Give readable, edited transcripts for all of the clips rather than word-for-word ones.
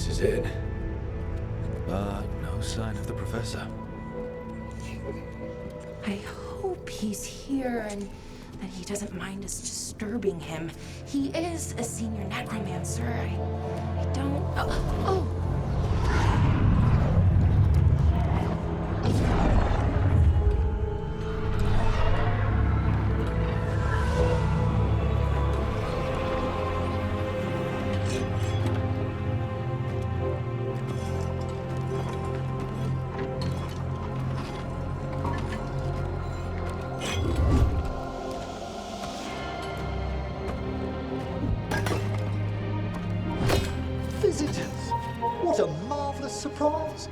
this is it. But no sign of the professor. I hope he's here and that he doesn't mind us disturbing him. He is a senior necromancer. I don't... Oh! Visitors! What a marvelous surprise!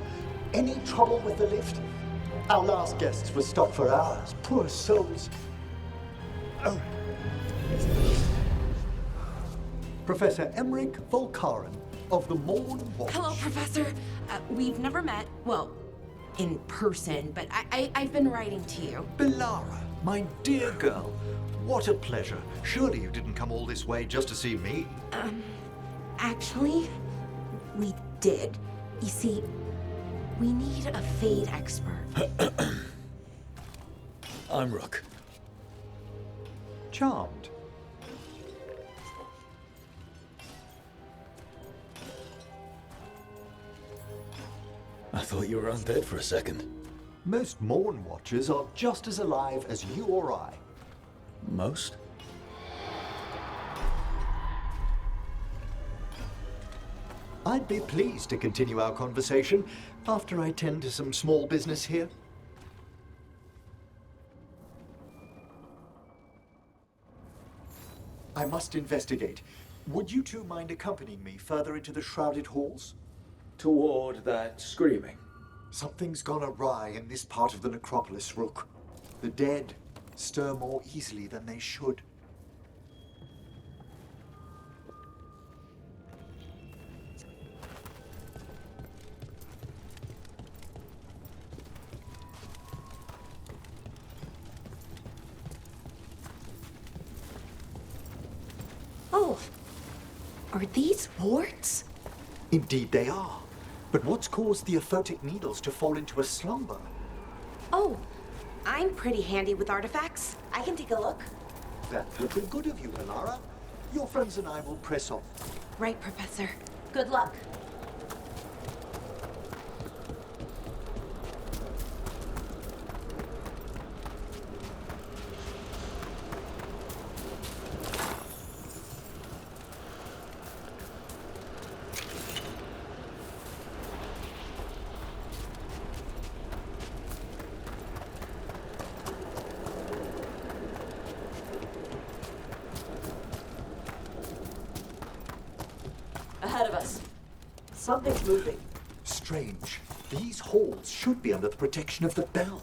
Any trouble with the lift? Our last guests were stopped for hours. Poor souls. Oh. Professor Emmerich Volkaren of the Morn Watch. Hello, Professor. We've never met, well, in person, but I've been writing to you. Belara, my dear girl. What a pleasure. Surely you didn't come all this way just to see me. Actually, we did. You see, we need a Fade expert. I'm Rook. Charmed. I thought you were undead for a second. Most Morn Watchers are just as alive as you or I. Most? I'd be pleased to continue our conversation after I tend to some small business here. I must investigate. Would you two mind accompanying me further into the shrouded halls? Toward that screaming. Something's gone awry in this part of the necropolis, Rook. The dead stir more easily than they should. Oh, are these warts? Indeed they are. But what's caused the aphotic needles to fall into a slumber? Oh, I'm pretty handy with artifacts. I can take a look. That's very good of you, Belara. Your friends and I will press on. Right, Professor. Good luck. Ahead of us. Something's moving. Strange. These halls should be under the protection of the bell.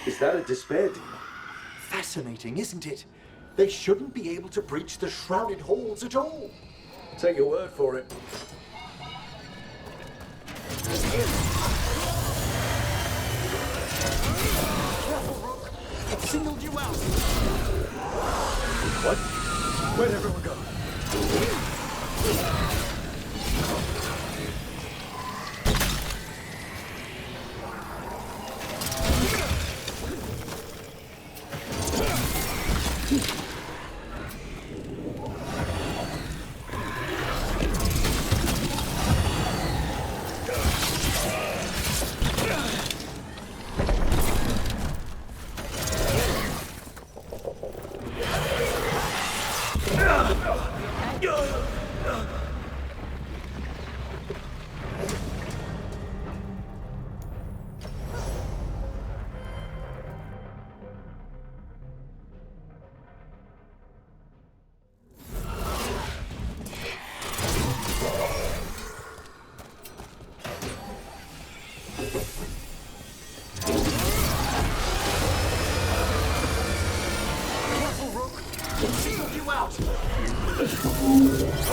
Is that a despair demon? Fascinating, isn't it? They shouldn't be able to breach the shrouded halls at all. Take your word for it. Careful, Rook. It singled you out. What? Where'd everyone go?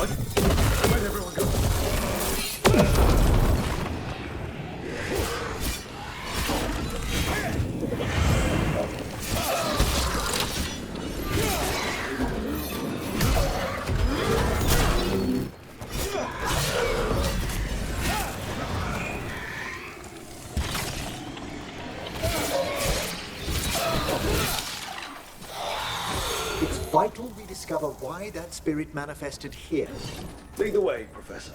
What? Where'd everyone go? What will we discover why that spirit manifested here? Lead the way, Professor.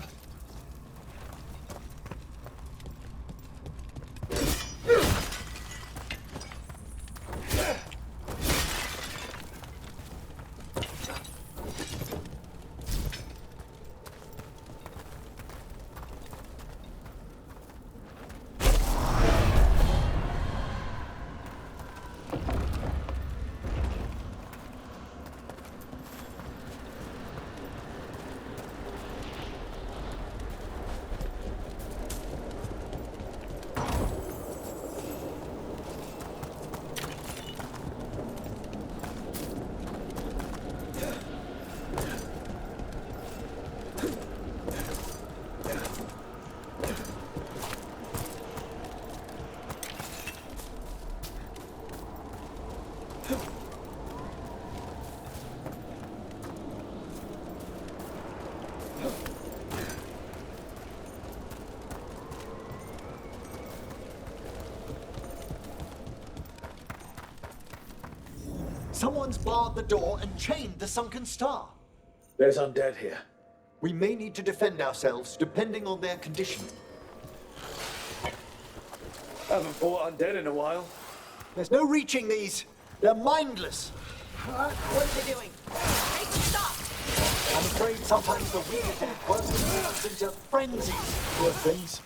Someone's barred the door and chained the sunken star. There's undead here. We may need to defend ourselves depending on their condition. Haven't fought undead in a while. There's no reaching these. They're mindless. What are they doing? Hey, stop! I'm afraid sometimes the weird dead ones turn into frenzies. Poor things.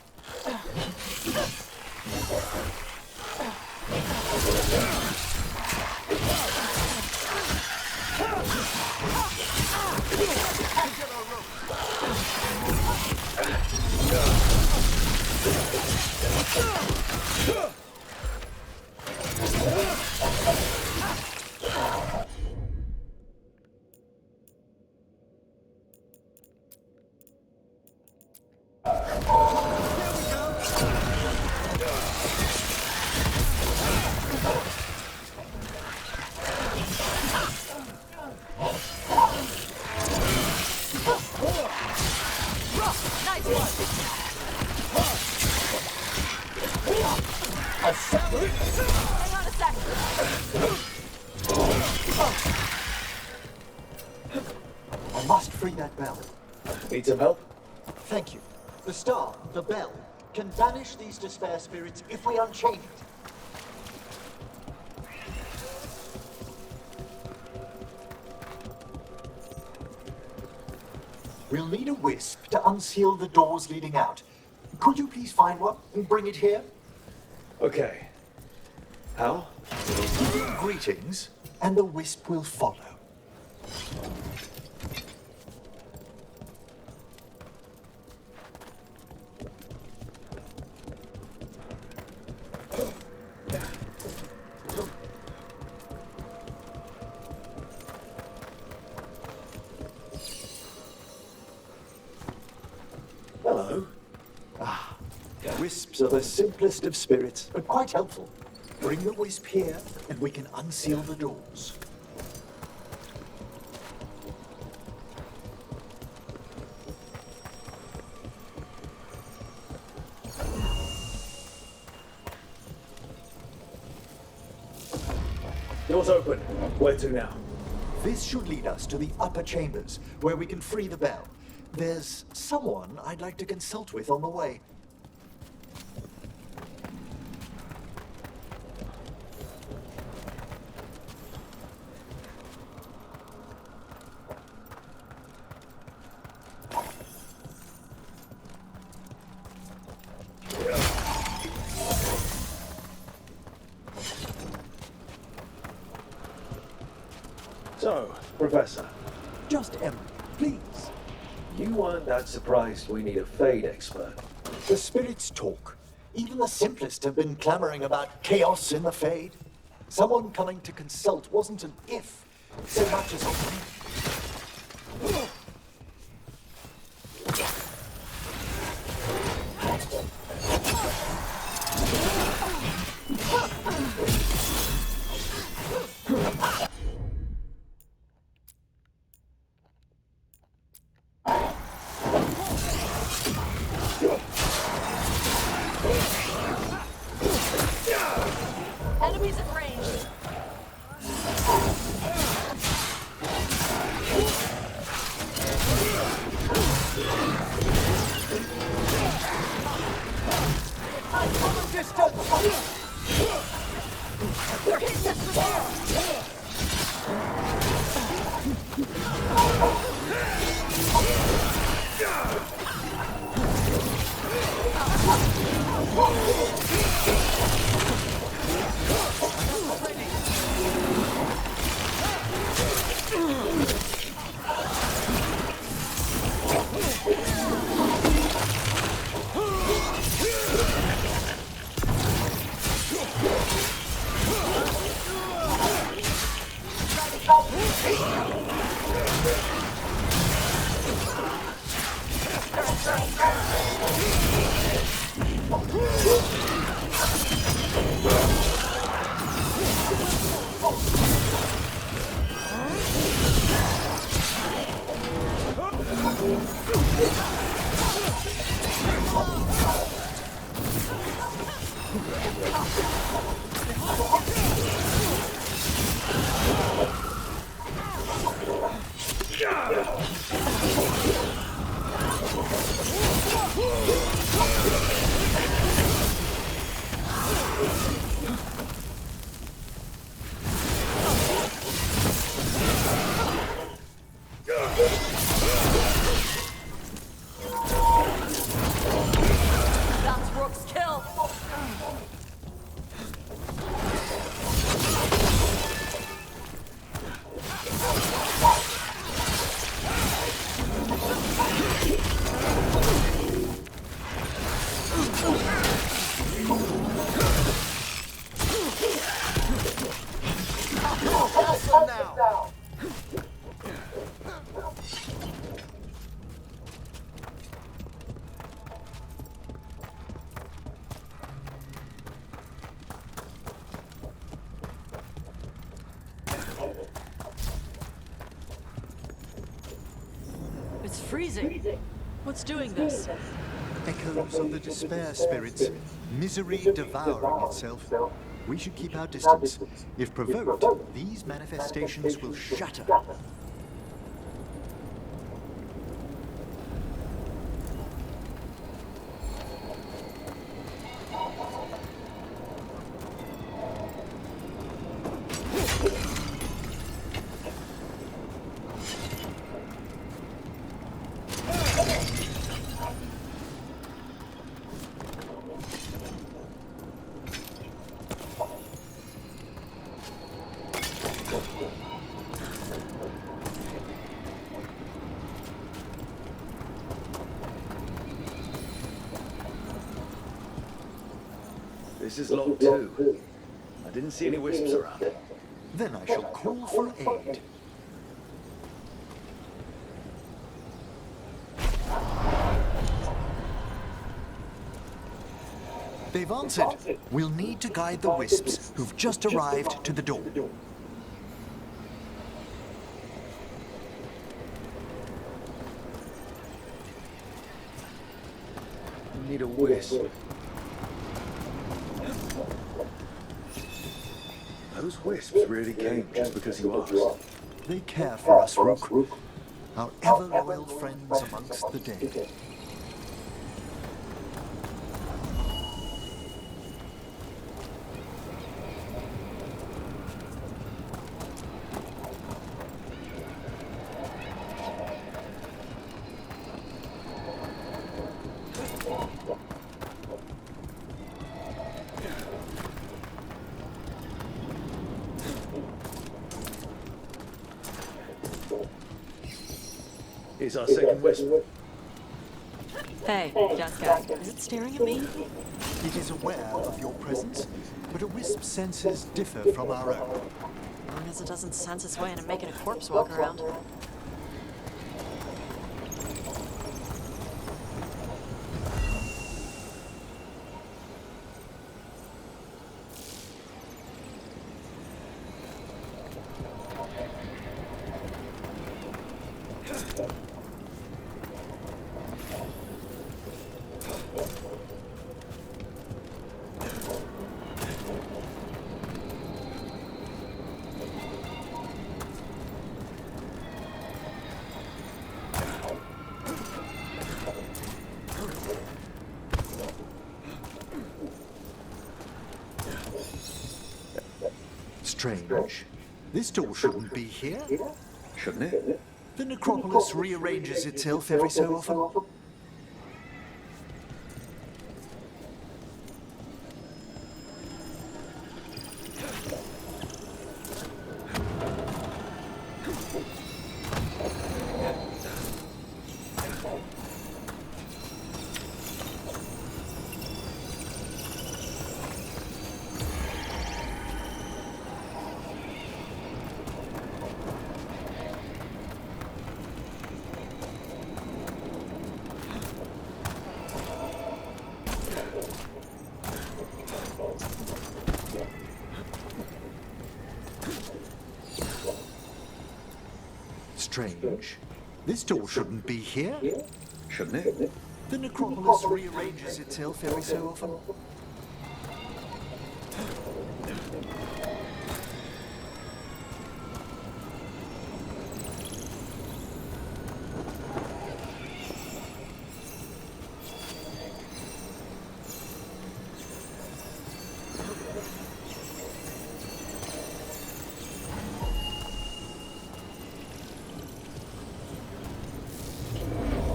Hang on a second. I must free that bell. Need some help? Thank you. The star, the bell, can banish these despair spirits if we unchain it. We'll need a wisp to unseal the doors leading out. Could you please find one and bring it here? Okay. How? Greetings, and the wisp will follow. Hello. Wisps are the simplest of spirits, but quite helpful. Bring the wisp here, and we can unseal the doors. Door's open. Where to now? This should lead us to the upper chambers, where we can free the bell. There's someone I'd like to consult with on the way. So, Professor, Just Emily, please. you weren't that surprised we need a Fade expert. The spirits talk. Even the simplest have been clamoring about chaos in the Fade. Someone coming to consult wasn't an if, so much as a when. Enemies at range. That's Rook's kill. It's freezing. What's doing this? Echoes of the despair spirits, misery devouring itself. We should keep our distance. If provoked, these manifestations will shatter. This is locked too. I didn't see any wisps around. Then I shall call for aid. They've answered. We'll need to guide the wisps who've just arrived to the door. We need a wisp. Those wisps really came just because you asked. They care for us, Rook. Our ever-loyal friends amongst the dead. Here's our second wisp. Hey, Jessica, is it staring at me? It is aware of your presence, but a wisp's senses differ from our own. As long as it doesn't sense its way into making a corpse walk around. Strange. This door shouldn't be here. Shouldn't it? The necropolis rearranges itself every so often. Strange. This door shouldn't be here. Shouldn't it? The necropolis rearranges itself every so often.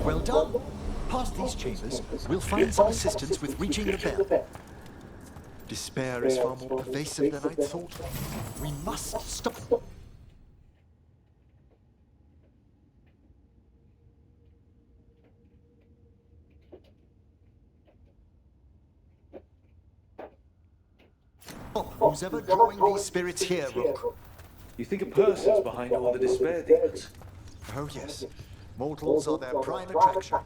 Well done. Past these chambers, we'll find some assistance with reaching the bell. Despair is far more pervasive than I'd thought. We must stop. Who's ever drawing these spirits here, Rook? You think a person's behind all the despair demons? Oh yes, mortals are their prime attraction.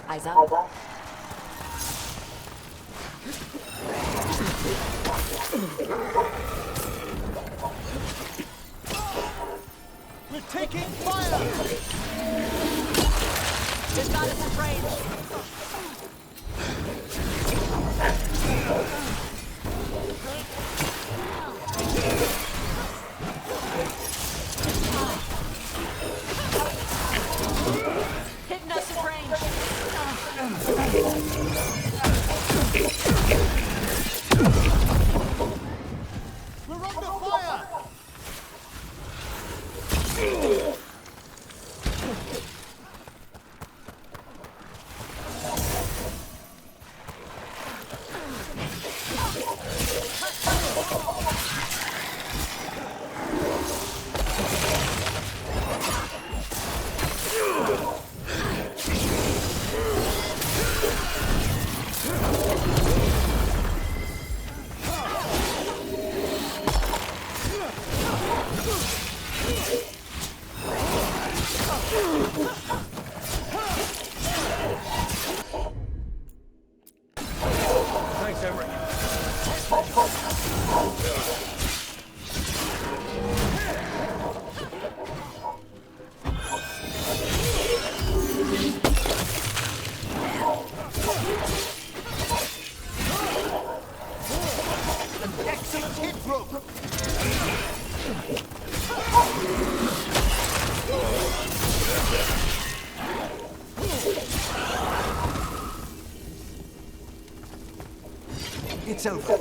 Eyes up. We're taking fire! Just got us in range. Hitting us in range. We're under fire! Thanks, Emery. Excellent hit, Rook! It's over.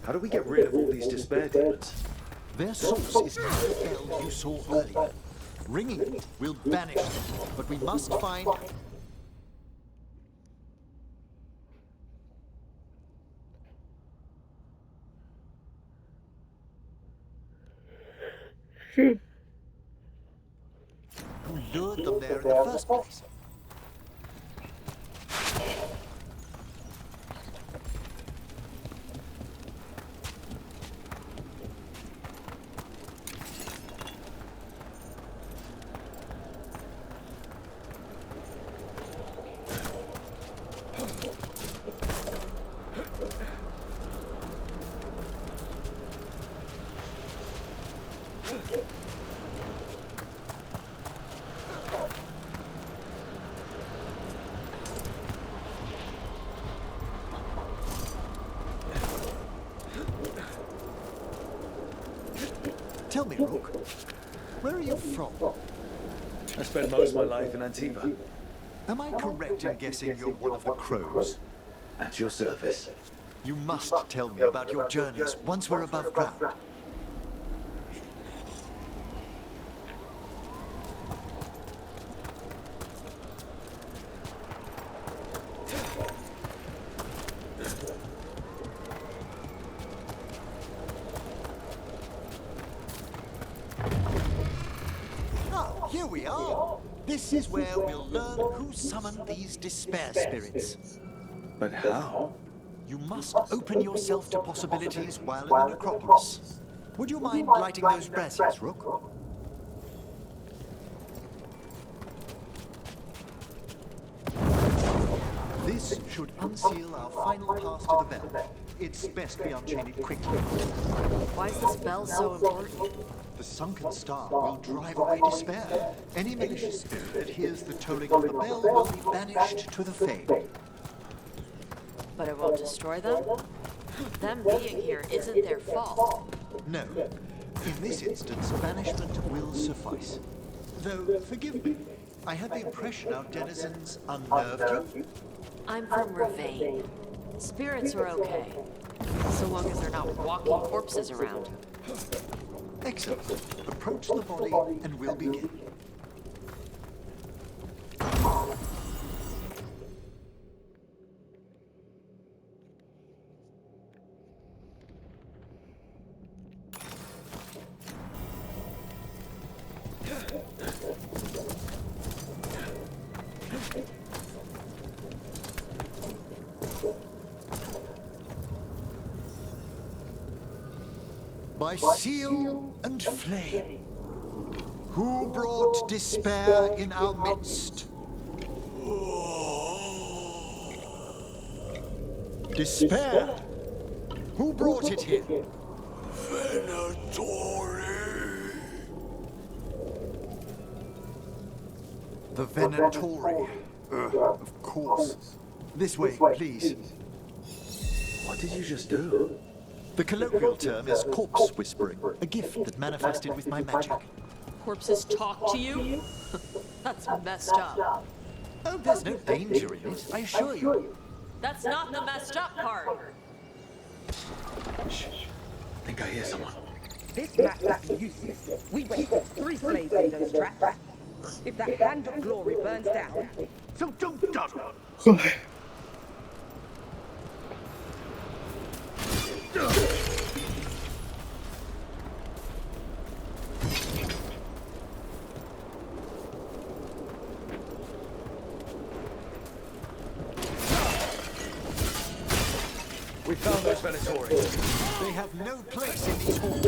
How do we get rid of all these despair demons? Their source is not the bell you saw earlier. Ringing it will banish them, but we must find... who lured them there in the first place. Tell me, Rook, where are you from? I spent most of my life in Antiva. Am I correct in guessing you're one of the crows? At your service. You must tell me about your journeys once we're above ground. Ah, here we are. This is where we'll learn who summoned these despair spirits. But how? You must open yourself to possibilities while in the necropolis. Would you mind lighting those braziers, Rook? This should unseal our final pass to the bell. It's best we unchain it quickly. Why is this bell so important? The sunken star will drive away despair. Any malicious spirit that hears the tolling of the bell will be banished to the Fade. But it won't destroy them? Them being here isn't their fault. No. In this instance, banishment will suffice. Though, forgive me, I had the impression our denizens unnerved you. I'm from Ravain. Spirits are okay, so long as they're not walking corpses around. Excellent. Approach the body and we'll begin. By seal and flame, who brought despair in our midst? Despair? Who brought it here? The Venatori. Of course. This way, please. What did you just do? The colloquial term is corpse whispering, a gift that manifested with my magic. Corpses talk to you? That's messed up. Oh, there's no danger in it, I assure you. That's not the messed up part. Shh. I think I hear someone. This map is useless. We keep 3 slaves in those traps. If the Hand of Glory burns down, So don't dawdle. We found those Venatori. They have no place in these halls.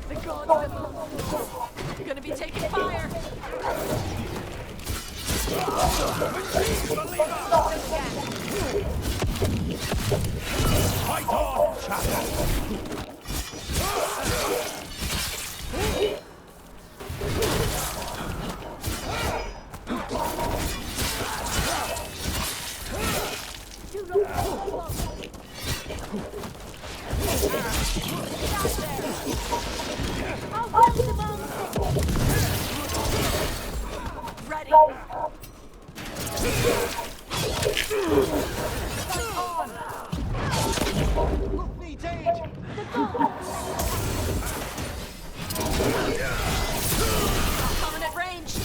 The gods are gonna be taking fire. Fight on, chaps! Ready. Needs aid! Coming at range.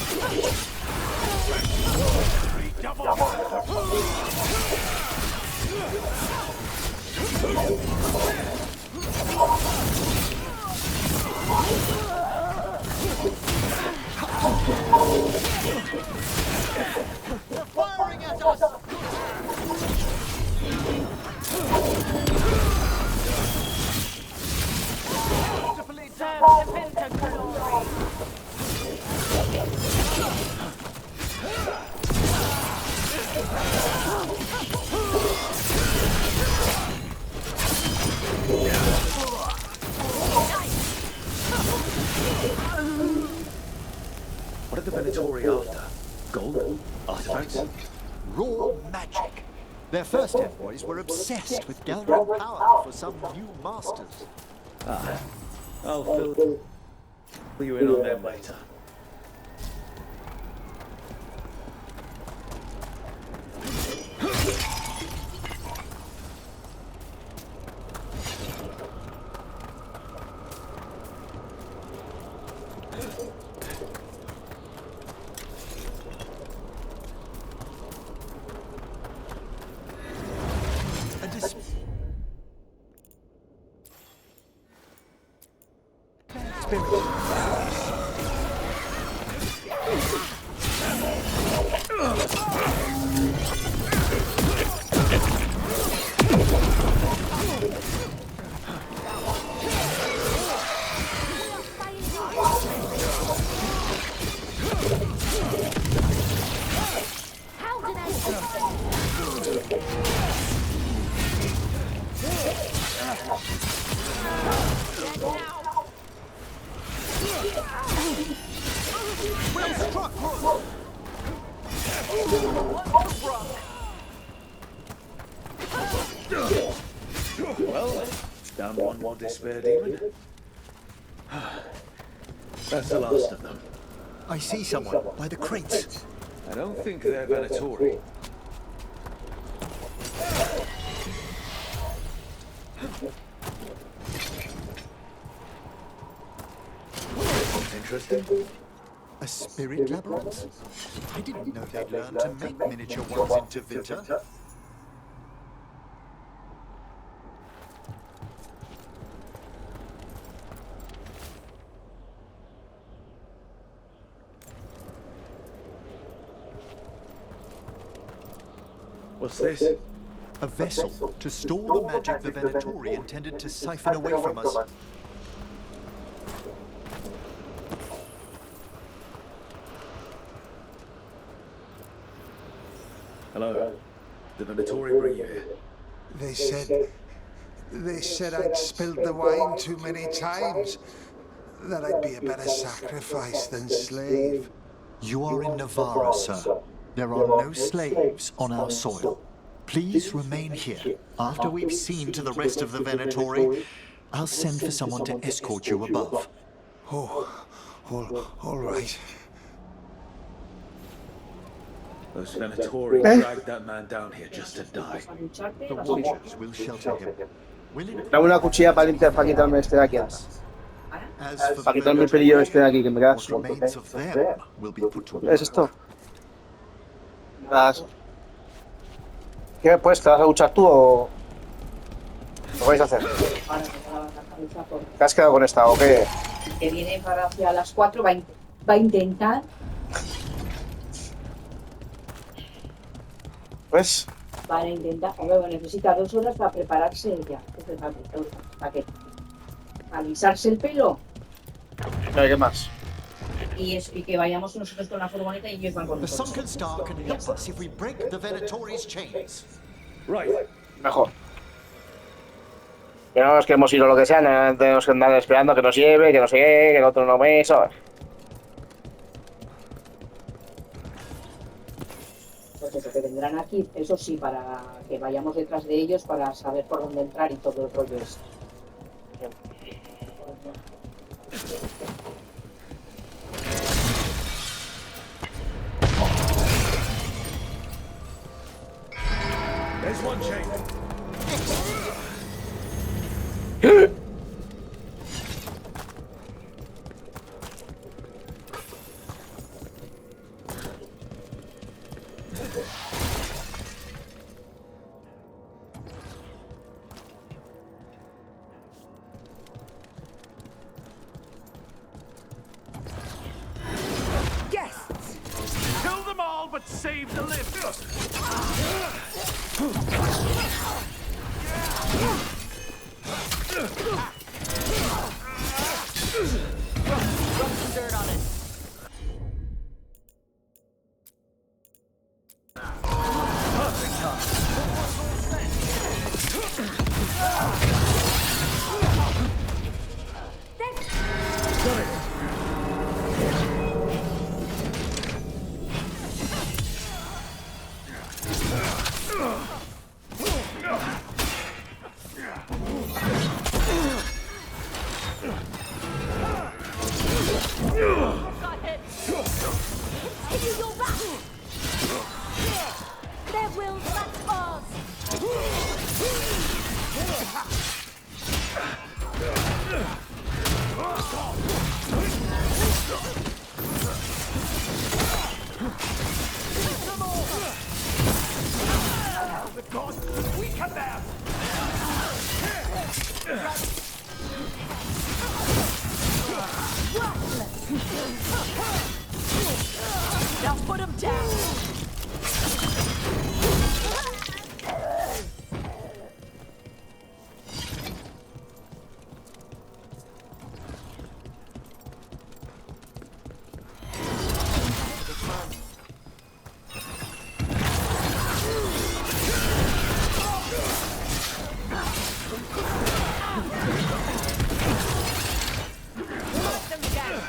They're firing at us! What are the Venatori after? Gold? Artifacts? Raw magic. Their first envoys were obsessed with gathering power for some new masters. I'll fill you in on them later. A dis- Spirit. How did I... Well struck, Rook! Well, down one more despair demon. That's the last of them. I see someone by the crates. I don't think they're Venatori. Interesting. A spirit labyrinth? I didn't know they'd learned to make miniature ones in Tevinter. What's this? A vessel to store the magic the Venatori intended to siphon away from us. Hello. Did Venatori bring you here? They said I'd spilled the wine too many times. That I'd be a better sacrifice than slave. You are in Navarra, sir. There are no slaves on our soil. Please remain here. After we've seen to the rest of the Venatori, I'll send for someone to escort you above. Oh, all right. Those Venatori dragged that man down here just to die. The Watchers will shelter him. Will it- Dame una cuchilla para limpiar, para quitarme este de aquí. As for Para the quitarme el pelillo este de aquí, que me queda what suelto. remains of them will be put to ¿Es esto? Las... ¿Qué pues? ¿Te vas a duchar tú o...? ¿Lo vais a hacer? ¿Te has quedado con esta o qué? Que viene para hacia las 4:20. Va a intentar, Pues, hombre, necesita 2 horas para prepararse ella. ¿Para qué? Para alisarse el pelo no hay que más. y que vayamos nosotros con la furgoneta y ellos van con The nosotros. sunken star can help us if we break the Venatori's chains. Right. Mejor. Que no es que hemos ido lo que sea, no tenemos que andar esperando que nos lleve, que no sé qué, que el otro no me... ¿sabes? Pues eso, que vendrán aquí, eso sí, para que vayamos detrás de ellos para saber por dónde entrar y todo el rollo este. There's one chain. Guests! Kill them all, but save the lift. Rub some dirt on it. Got hit. Give you your back. Their will match ours. We come down. Now put him down. Them again.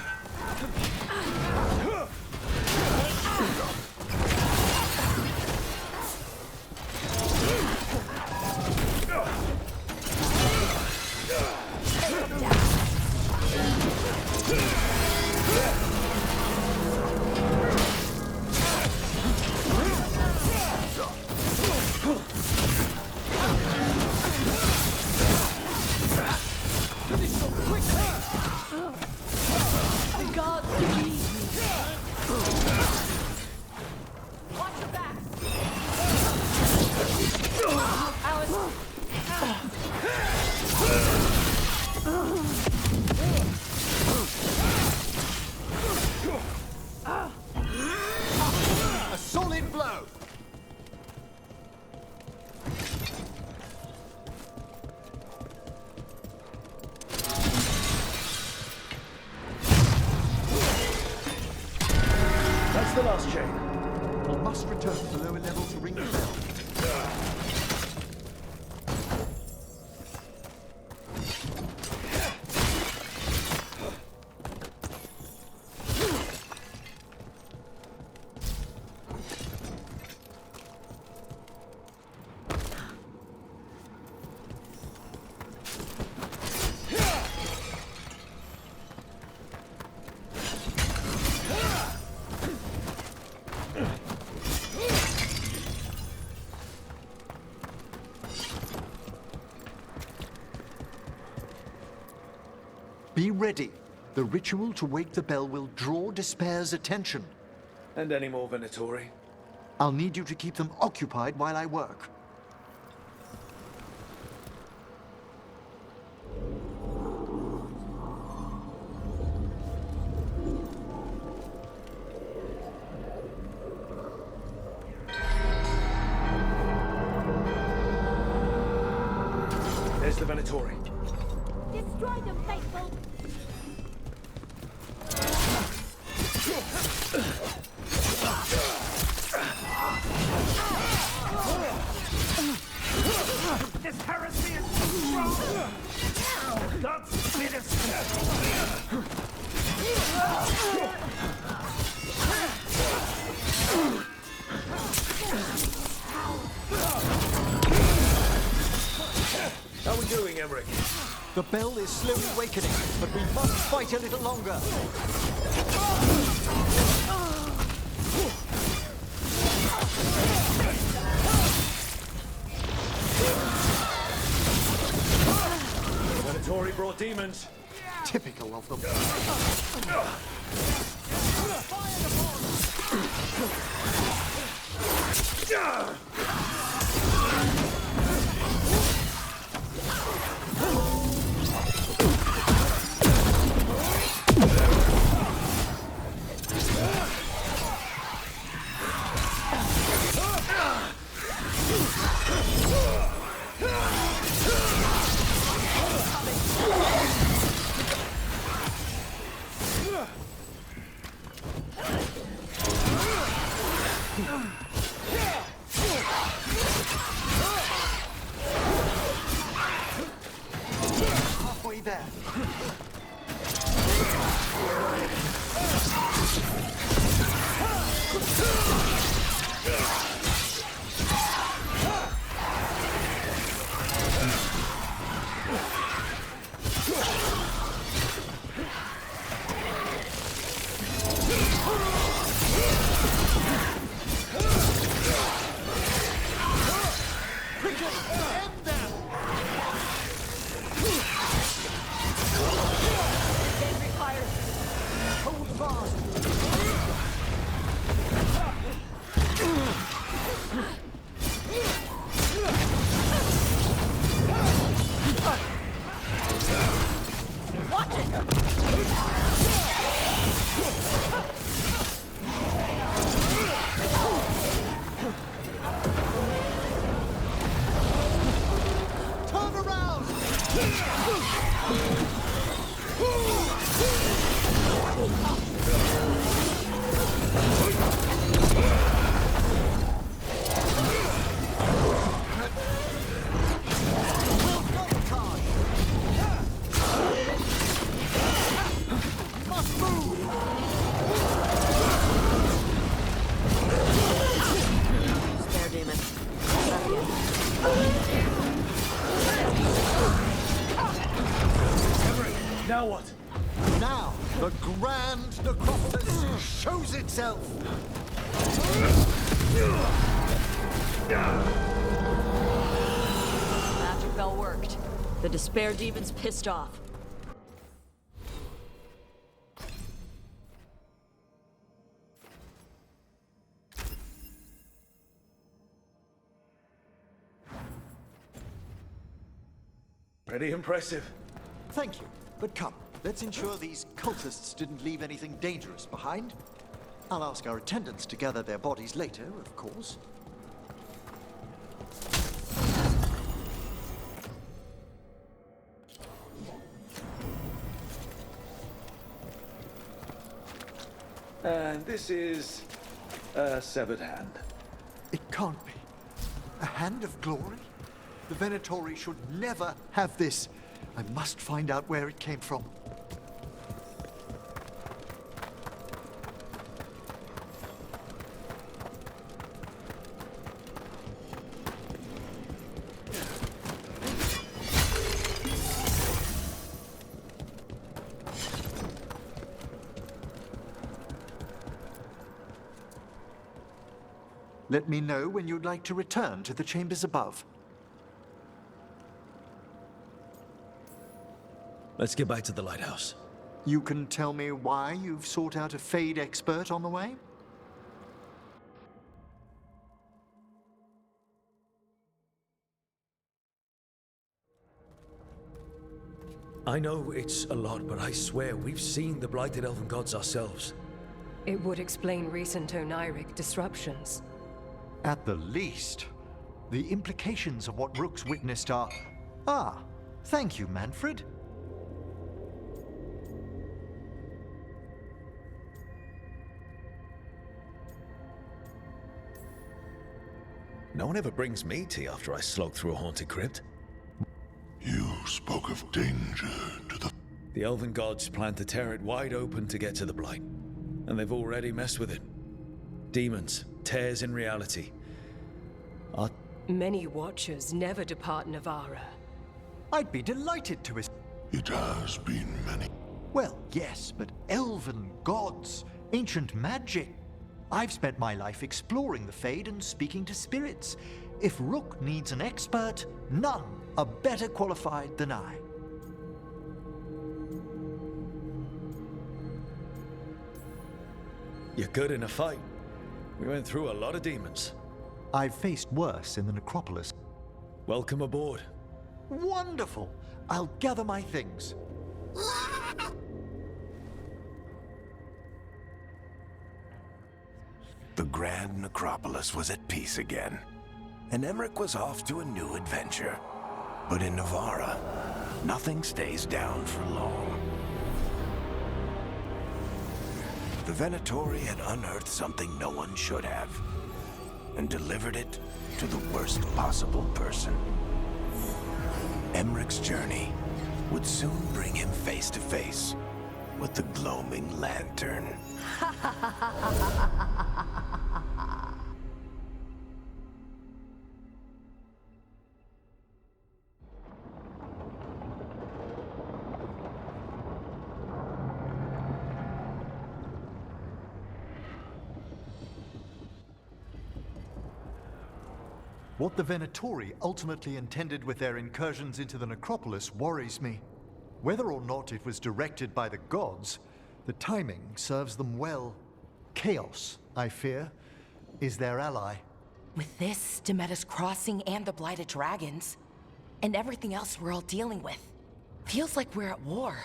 The gods lead me. Watch your back. Alice. A solid blow. That's the last chain. We must return to the lower level to ring the bell. Be ready. The ritual to wake the bell will draw Despair's attention. And any more Venatori? I'll need you to keep them occupied while I work. There's the Venatori. Destroy them, faithful! This heresy is too strong! God's minister! How are we doing, Emmerich? The bell is slowly awakening, but we must fight a little longer. Venatori brought demons. Typical of them. Halfway there. Now what? Now, the Grand Necropolis shows itself! Magic bell worked. The despair demon's pissed off. Pretty impressive. Thank you, but come, let's ensure these cultists didn't leave anything dangerous behind. I'll ask our attendants to gather their bodies later, of course. And this is a severed hand. It can't be. A hand of glory? The Venatori should never have this. I must find out where it came from. Let me know when you'd like to return to the chambers above. Let's get back to the lighthouse. You can tell me why you've sought out a Fade expert on the way? I know it's a lot, but I swear we've seen the blighted elven gods ourselves. It would explain recent Oniric disruptions. At the least, the implications of what Rook's witnessed are... Ah, Thank you, Manfred. No one ever brings me tea after I slog through a haunted crypt. You spoke of danger to the... The Elven Gods plan to tear it wide open to get to the Blight. And they've already messed with it. Demons, tears in reality. Many Watchers never depart Navarra. I'd be delighted to... It has been many. Well, yes, but elven gods, ancient magic. I've spent my life exploring the Fade and speaking to spirits. If Rook needs an expert, none are better qualified than I. You're good in a fight. We went through a lot of demons. I've faced worse in the Necropolis. Welcome aboard. Wonderful! I'll gather my things. The Grand Necropolis was at peace again, and Emmerich was off to a new adventure. But in Navarra, nothing stays down for long. The Venatori had unearthed something no one should have, and delivered it to the worst possible person. Emmerich's journey would soon bring him face to face with the Gloaming Lantern. What the Venatori ultimately intended with their incursions into the Necropolis worries me. Whether or not it was directed by the gods, the timing serves them well. Chaos, I fear, is their ally. With this, Demeter's Crossing and the Blighted Dragons, and everything else we're all dealing with, feels like we're at war.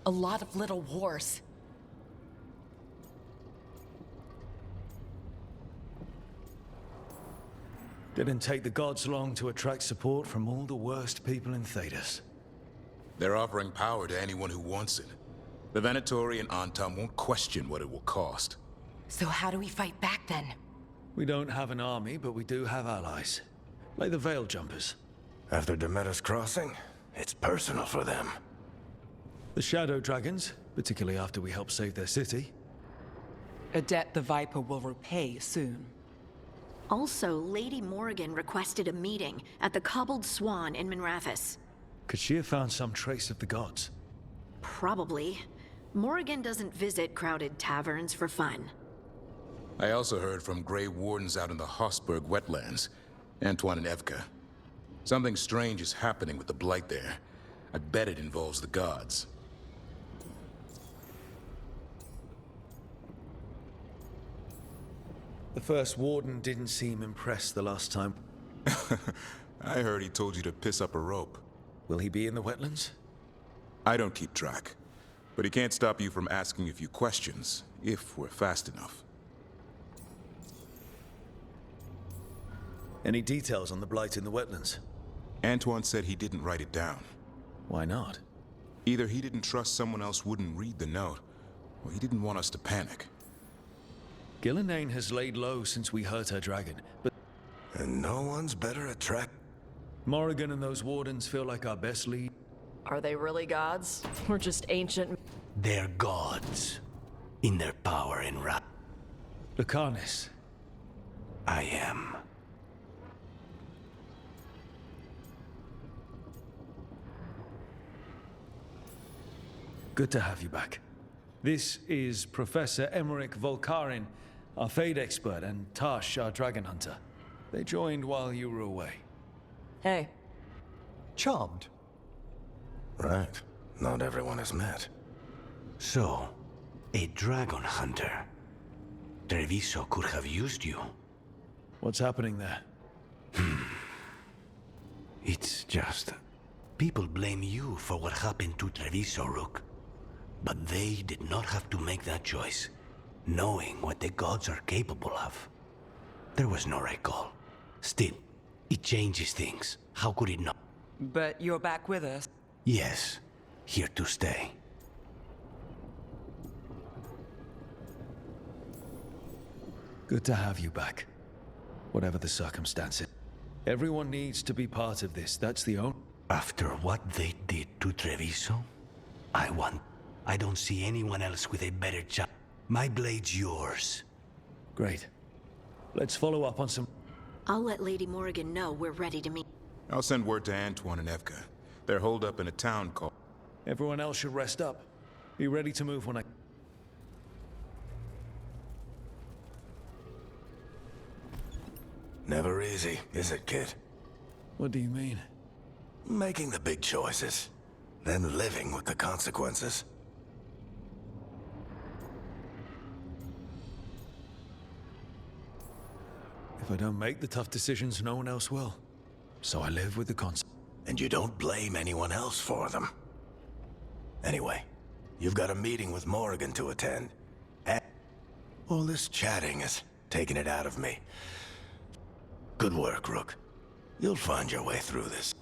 A lot of little wars. Didn't take the gods long to attract support from all the worst people in Thedas. They're offering power to anyone who wants it. The Venatori and Antam won't question what it will cost. So how do we fight back then? We don't have an army, but we do have allies. Like the Veil Jumpers. After Demeter's Crossing, it's personal for them. The Shadow Dragons, particularly after we helped save their city. A debt the Viper will repay soon. Also, Lady Morrigan requested a meeting at the Cobbled Swan in Minrathous. Could she have found some trace of the gods? Probably. Morrigan doesn't visit crowded taverns for fun. I also heard from Grey Wardens out in the Hossberg wetlands, Antoine and Evka. Something strange is happening with the Blight there. I bet it involves the gods. The first warden didn't seem impressed the last time. I heard he told you to piss up a rope. Will he be in the wetlands? I don't keep track. But he can't stop you from asking a few questions, if we're fast enough. Any details on the Blight in the wetlands? Antoine said he didn't write it down. Why not? Either he didn't trust someone else wouldn't read the note, or he didn't want us to panic. Gillenane has laid low since we hurt her dragon, but... And no one's better at track... Morrigan and those wardens feel like our best lead. Are they really gods? Or just ancient... They're gods. In their power in Lucanus. I am. Good to have you back. This is Professor Emmerich Volkarin, our Fade expert, and Tash, our dragon hunter. They joined while you were away. Hey. Charmed. Right. Not everyone has met. So, a dragon hunter. Treviso could have used you. What's happening there? It's just... People blame you for what happened to Treviso, Rook. But they did not have to make that choice, knowing what the gods are capable of. There was no right call. Still, it changes things. How could it not? But you're back with us. Yes, here to stay. Good to have you back. Whatever the circumstances. Everyone needs to be part of this. That's the only... After what they did to Treviso, I don't see anyone else with a better chance. My blade's yours. Great. Let's follow up on some... I'll let Lady Morrigan know we're ready to meet. I'll send word to Antoine and Evka. They're holed up in a town called... Everyone else should rest up. Be ready to move when I... Never easy, is it, kid? What do you mean? Making the big choices, then living with the consequences. If I don't make the tough decisions, no one else will. So I live with the consequences. And you don't blame anyone else for them. Anyway, you've got a meeting with Morrigan to attend. And all this chatting is taking it out of me. Good work, Rook. You'll find your way through this.